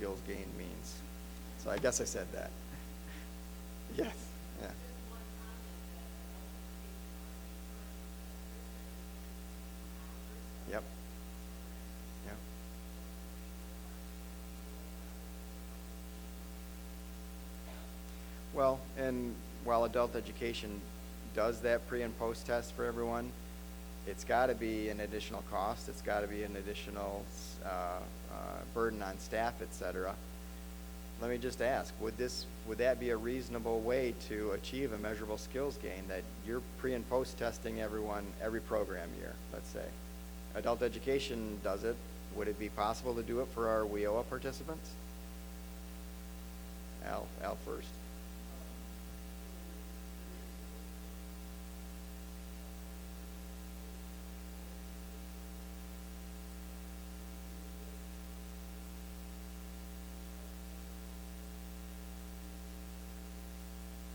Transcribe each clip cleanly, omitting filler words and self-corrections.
skills gain means. So I guess I said that. Yes, yeah. Yep. Yep. Well, and while adult education does that pre and post test for everyone, it's got to be an additional cost. It's got to be an additional burden on staff, et cetera. Let me just ask, would that be a reasonable way to achieve a measurable skills gain, that you're pre and post testing everyone every program year, let's say? Adult education does it. Would it be possible to do it for our WIOA participants? Al first.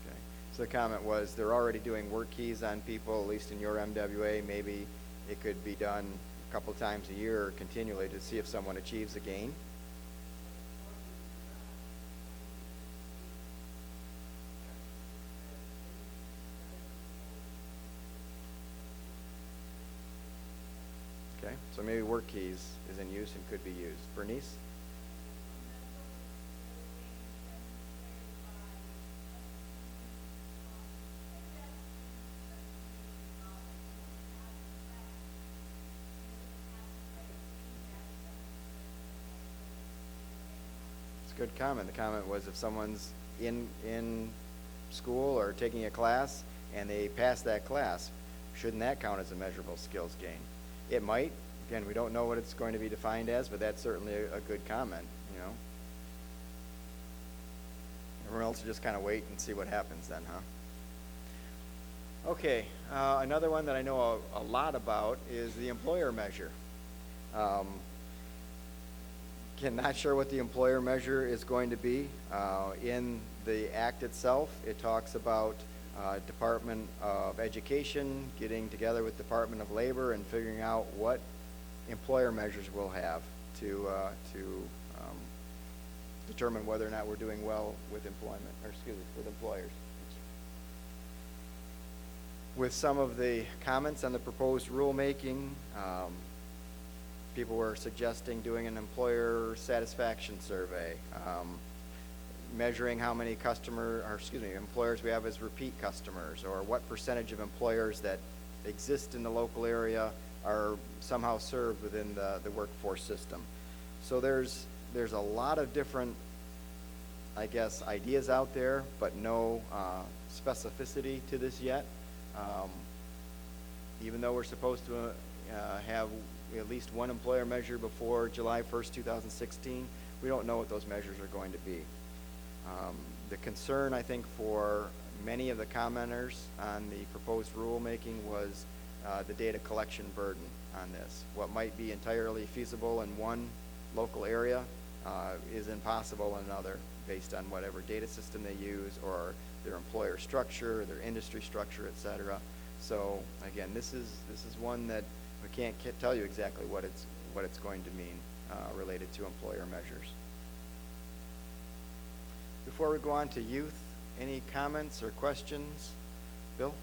Okay. So the comment was they're already doing work keys on people, at least in your MWA. Maybe it could be done a couple times a year or continually to see if someone achieves a gain. Okay, so maybe work keys is in use and could be used. Bernice? It's a good comment. The comment was if someone's in school or taking a class and they pass that class, shouldn't that count as a measurable skills gain? It might. Again, we don't know what it's going to be defined as, but that's certainly a good comment, you know. Everyone else will just kind of wait and see what happens then, huh? Okay, another one that I know a lot about is the employer measure. Not sure what the employer measure is going to be. In the act itself, it talks about Department of Education getting together with Department of Labor and figuring out what employer measures we'll have to determine whether or not we're doing well with employment, or excuse me, with employers. With some of the comments on the proposed rulemaking, people were suggesting doing an employer satisfaction survey, measuring how many employers we have as repeat customers, or what percentage of employers that exist in the local area are somehow served within the workforce system. So there's a lot of different, I guess, ideas out there, but no specificity to this yet. Even though we're supposed to have at least one employer measure before July 1st, 2016, we don't know what those measures are going to be. The concern, I think, for many of the commenters on the proposed rulemaking was the data collection burden on this. What might be entirely feasible in one local area is impossible in another, based on whatever data system they use or their employer structure, their industry structure, et cetera. So again, this is one that we can't tell you exactly what it's going to mean related to employer measures. Before we go on to youth, any comments or questions? Bill?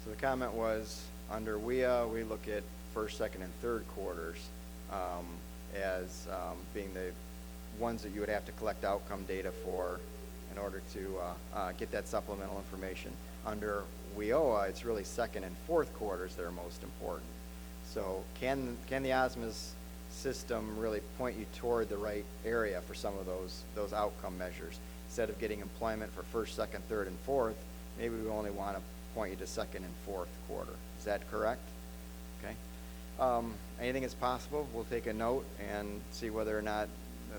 So the comment was, under WIA, we look at first, second, and third quarters as being the ones that you would have to collect outcome data for in order to get that supplemental information. Under WIOA, it's really second and fourth quarters that are most important. So can the OSMIS system really point you toward the right area for some of those outcome measures? Instead of getting employment for first, second, third, and fourth, maybe we only want to point you to second and fourth quarter. Is that correct? Okay. Anything is possible. We'll take a note and see whether or not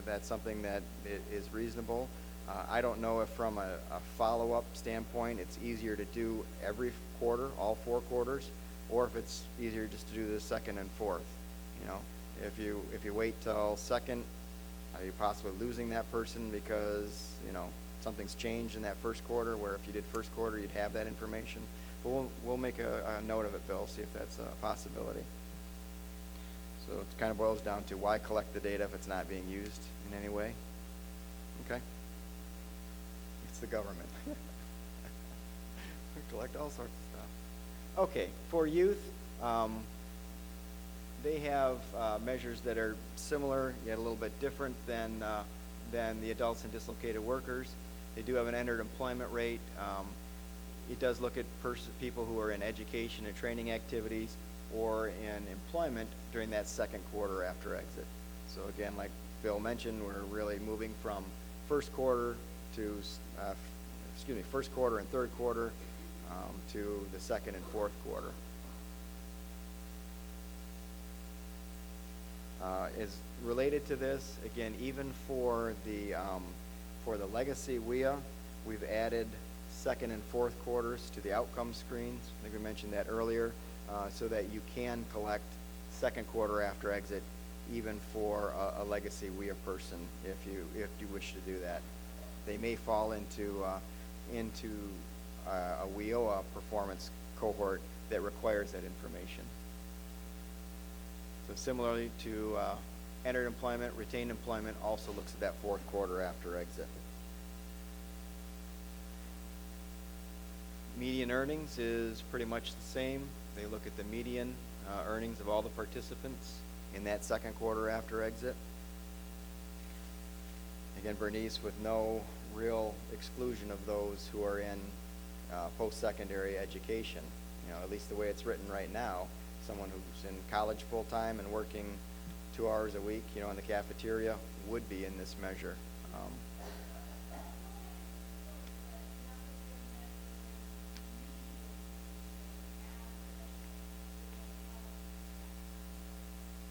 that's something that is reasonable. I don't know if from a follow-up standpoint, it's easier to do every quarter, all 4 quarters, or if it's easier just to do the second and fourth. You know, if you wait till second, are you possibly losing that person because, you know, something's changed in that first quarter, where if you did first quarter, you'd have that information. But we'll make a note of it, Bill, see if that's a possibility. So it kind of boils down to why collect the data if it's not being used in any way. Okay? It's the government. We collect all sorts of stuff. Okay, for youth, they have measures that are similar, yet a little bit different than the adults and dislocated workers. They do have an entered employment rate. It does look at people who are in education and training activities or in employment during that second quarter after exit. So again, like Bill mentioned, we're really moving from first quarter to, first quarter and third quarter to the second and fourth quarter. Is related to this, again, even for the legacy WIOA, we've added second and fourth quarters to the outcome screens. I think we mentioned that earlier, so that you can collect second quarter after exit, even for a legacy WIOA person, if you wish to do that. They may fall into a WIOA performance cohort that requires that information. So similarly to entered employment, retained employment also looks at that fourth quarter after exit. Median earnings is pretty much the same. They look at the median earnings of all the participants in that second quarter after exit. Again, Bernice, with no real exclusion of those who are in post-secondary education. You know, at least the way it's written right now, someone who's in college full-time and working 2 hours a week, you know, in the cafeteria would be in this measure.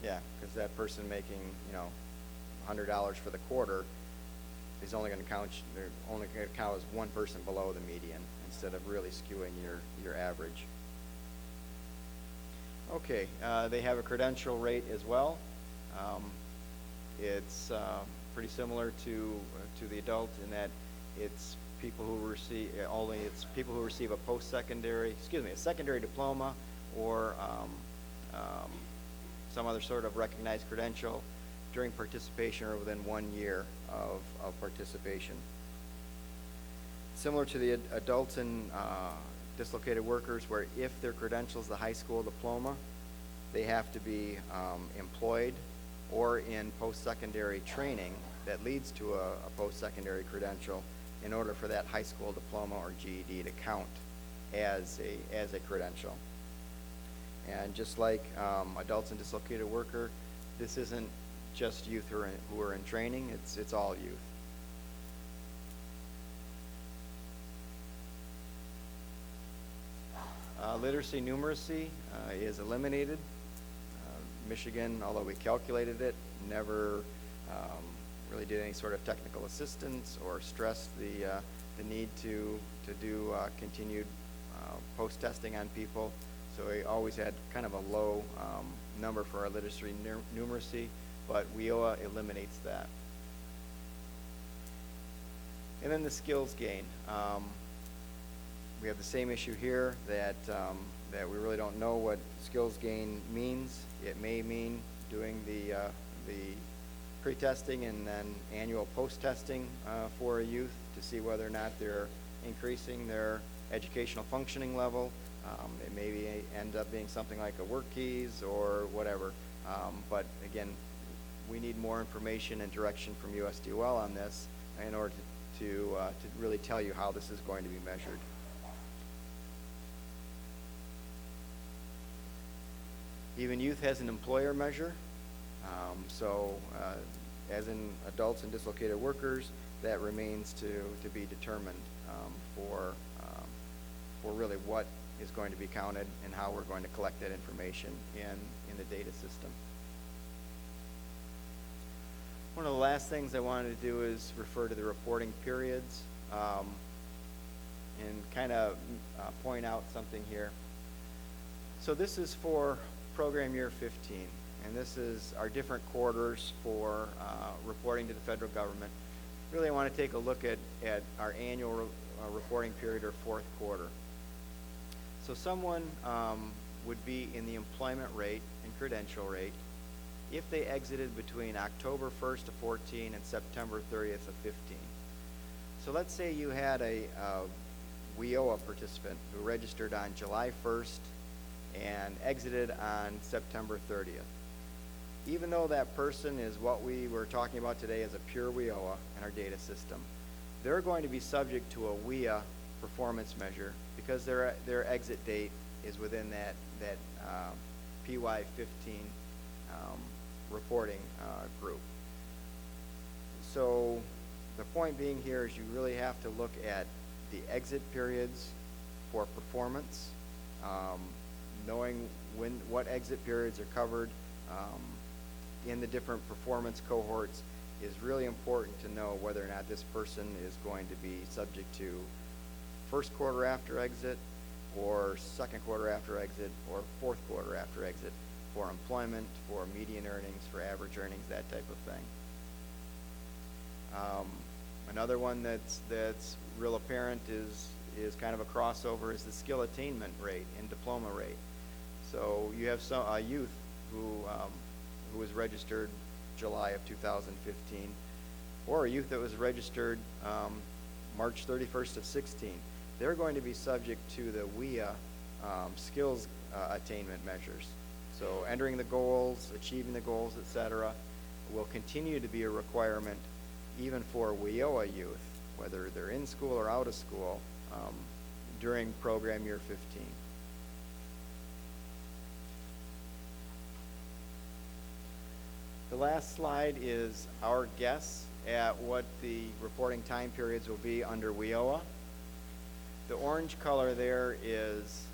Yeah, because that person making, you know, $100 for the quarter is only going to count. They're only going to count as one person below the median instead of really skewing your average. Okay, they have a credential rate as well. It's pretty similar to the adult in that it's people who receive a a secondary diploma or some other sort of recognized credential during participation or within 1 year of participation. Similar to the adults and dislocated workers, where if their credential is the high school diploma, they have to be employed or in post-secondary training that leads to a post-secondary credential in order for that high school diploma or GED to count as a credential. And just like adults and dislocated worker, this isn't just youth who are in training, it's all youth. Literacy numeracy is eliminated. Michigan, although we calculated it, never really did any sort of technical assistance or stressed the need to do continued post-testing on people. So we always had kind of a low number for our literacy numeracy, but WIOA eliminates that. And then the skills gain. We have the same issue here that we really don't know what skills gain means. It may mean doing the pre-testing and then annual post-testing for a youth to see whether or not they're increasing their educational functioning level. It may end up being something like a work keys or whatever. But again, we need more information and direction from USDOL on this in order to really tell you how this is going to be measured. Even youth has an employer measure. As in adults and dislocated workers, that remains to be determined for really what is going to be counted and how we're going to collect that information in the data system. One of the last things I wanted to do is refer to the reporting periods and kind of point out something here. So this is for program year 15, and this is our different quarters for reporting to the federal government. Really, I want to take a look at our annual reporting period, or fourth quarter. So someone would be in the employment rate and credential rate if they exited between October 1st of 14 and September 30th of 15. So let's say you had a WIOA participant who registered on July 1st and exited on September 30th. Even though that person is what we were talking about today as a pure WIOA in our data system, they're going to be subject to a WIA performance measure because their exit date is within that PY15 reporting group. So the point being here is you really have to look at the exit periods for performance, knowing what exit periods are covered in the different performance cohorts is really important to know whether or not this person is going to be subject to first quarter after exit, or second quarter after exit, or fourth quarter after exit for employment, for median earnings, for average earnings, that type of thing. Another one that's real apparent is kind of a crossover is the skill attainment rate and diploma rate. So you have a youth who was registered July of 2015, or a youth that was registered March 31st of 16. They're going to be subject to the WIA skills attainment measures. So entering the goals, achieving the goals, etc., will continue to be a requirement even for WIOA youth, whether they're in school or out of school, during program year 15. The last slide is our guess at what the reporting time periods will be under WIOA. The orange color there is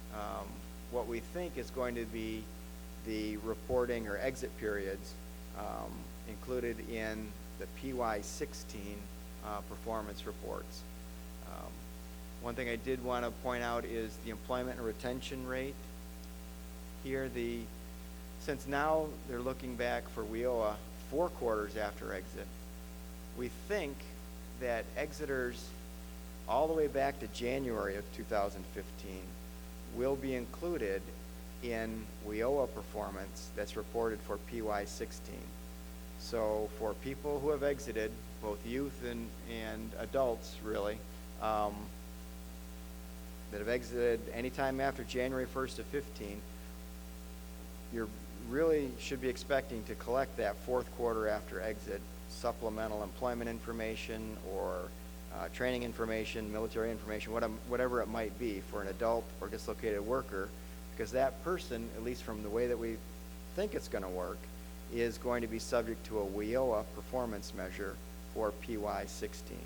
what we think is going to be the reporting or exit periods included in the PY16 performance reports. One thing I did want to point out is the employment and retention rate. Here, since now they're looking back for WIOA 4 quarters after exit, we think that exiters all the way back to January of 2015 will be included in WIOA performance that's reported for PY16. So for people who have exited, both youth and adults really, that have exited anytime after January 1st of 15, you really should be expecting to collect that fourth quarter after exit supplemental employment information or training information, military information, whatever it might be for an adult or dislocated worker, because that person, at least from the way that we think it's going to work, is going to be subject to a WIOA performance measure for PY16.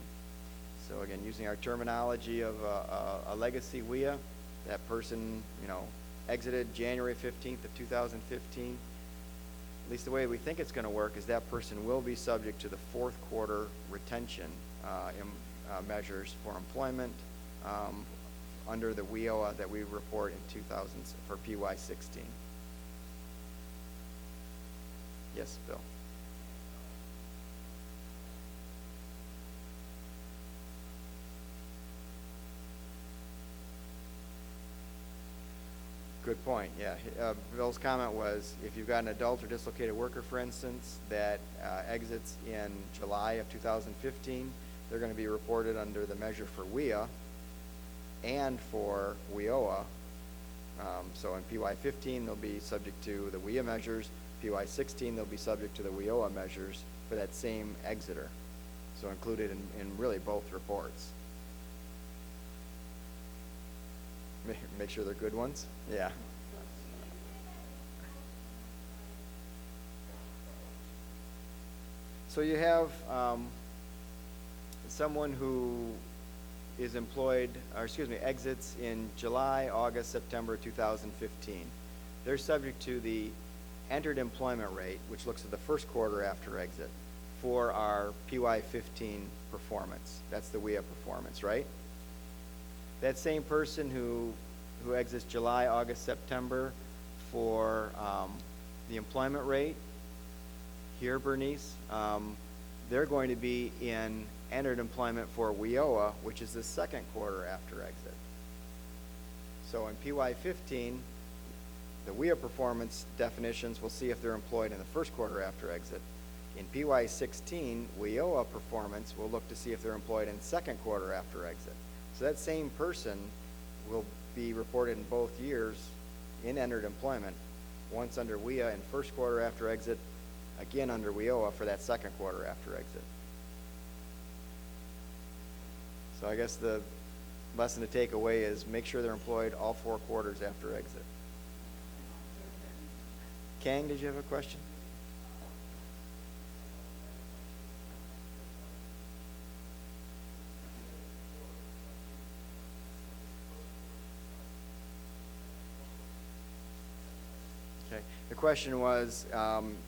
So again, using our terminology of a legacy WIA, that person, exited January 15th of 2015. At least the way we think it's going to work is that person will be subject to the fourth quarter retention measures for employment under the WIOA that we report in 2000 for PY16. Yes, Bill. Good point. Yeah, Bill's comment was if you've got an adult or dislocated worker, for instance, that exits in July of 2015, they're going to be reported under the measure for WIA and for WIOA. So in PY15, they'll be subject to the WIA measures. PY16, they'll be subject to the WIOA measures for that same exiter. So included in really both reports. Make sure they're good ones. Yeah. So you have someone who is employed, exits in July, August, September 2015. They're subject to the entered employment rate, which looks at the first quarter after exit, for our PY15 performance. That's the WIOA performance, right? That same person who exits July, August, September for the employment rate, here, Bernice, they're going to be in entered employment for WIOA, which is the second quarter after exit. So in PY15, the WIOA performance definitions will see if they're employed in the first quarter after exit. In PY16, WIOA performance will look to see if they're employed in second quarter after exit. So that same person will be reported in both years in entered employment, once under WIA in first quarter after exit, again under WIOA for that second quarter after exit. So I guess the lesson to take away is make sure they're employed all 4 quarters after exit. Kang, did you have a question? Okay. The question was,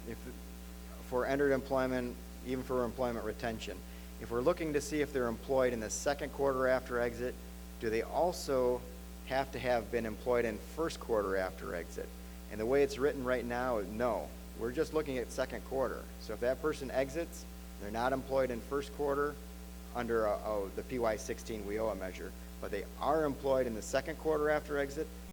if for entered employment, even for employment retention, if we're looking to see if they're employed in the second quarter after exit, do they also have to have been employed in first quarter after exit? And the way it's written right now, no. We're just looking at second quarter. So if that person exits, they're not employed in first quarter under the PY16 WIOA measure, but they are employed in the second quarter after exit,